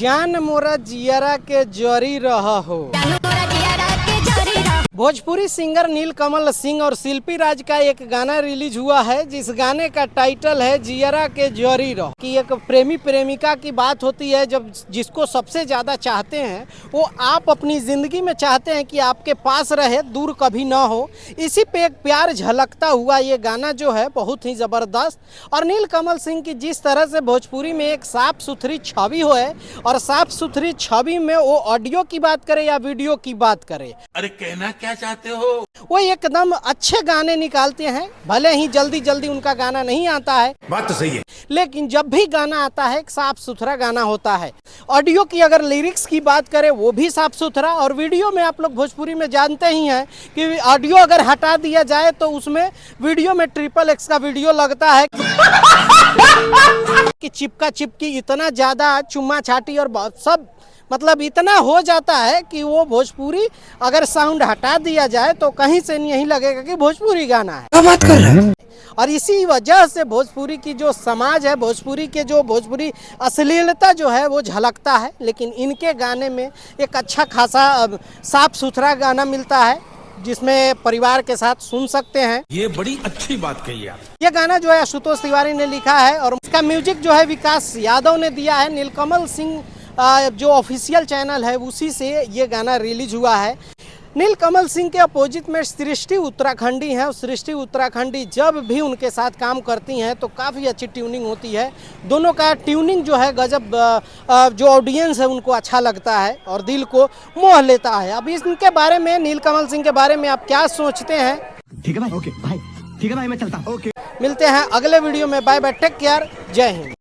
जान मोरा जियरा के जरी रहा हो। भोजपुरी सिंगर नीलकमल सिंह और शिल्पी राज का एक गाना रिलीज हुआ है, जिस गाने का टाइटल है जियरा के जरी रहो। कि एक प्रेमी प्रेमिका की बात होती है, जब जिसको सबसे ज़्यादा चाहते हैं वो आप अपनी ज़िंदगी में चाहते हैं कि आपके पास रहे, दूर कभी ना हो। इसी पे एक प्यार झलकता हुआ ये गाना जो है बहुत ही ज़बरदस्त। और नीलकमल सिंह की जिस तरह से भोजपुरी में एक साफ़ सुथरी छवि हो है, और साफ़ सुथरी छवि में वो ऑडियो की बात करे या वीडियो की बात करे, अरे कहना क्या चाहते हो? वो एकदम अच्छे गाने निकालते हैं। भले ही जल्दी जल्दी उनका गाना नहीं आता है, बात तो सही है, लेकिन जब भी गाना आता है एक साफ सुथरा गाना होता है। ऑडियो की अगर लिरिक्स की बात करें वो भी साफ सुथरा, और वीडियो में आप लोग भोजपुरी में जानते ही हैं कि ऑडियो अगर हटा दिया जाए तो उसमें वीडियो में XXX का वीडियो लगता है कि चिपका चिपकी इतना ज़्यादा चुम्मा छाटी और सब मतलब इतना हो जाता है कि वो भोजपुरी अगर साउंड हटा दिया जाए तो कहीं से नहीं लगेगा कि भोजपुरी गाना है। क्या बात कर रहा है? और इसी वजह से भोजपुरी की जो समाज है, भोजपुरी अश्लीलता जो है वो झलकता है। लेकिन इनके गाने में एक अच्छा खासा साफ सुथरा गाना मिलता है, जिसमें परिवार के साथ सुन सकते हैं। ये बड़ी अच्छी बात कही आप। ये गाना जो है आशुतोष तिवारी ने लिखा है और इसका म्यूजिक जो है विकास यादव ने दिया है। नीलकमल सिंह जो ऑफिशियल चैनल है उसी से ये गाना रिलीज हुआ है। नीलकमल सिंह के अपोजिट में सृष्टि उत्तराखंडी हैं। सृष्टि उत्तराखंडी जब भी उनके साथ काम करती हैं तो काफ़ी अच्छी ट्यूनिंग होती है। दोनों का ट्यूनिंग जो है गजब, जो ऑडियंस है उनको अच्छा लगता है और दिल को मोह लेता है। अब इनके बारे में, नीलकमल सिंह के बारे में आप क्या सोचते हैं? ठीक है भाई, ओके भाई, ठीक है भाई, मैं चलता हूँ। ओके, मिलते हैं अगले वीडियो में। बाय बाय, टेक केयर, जय हिंद।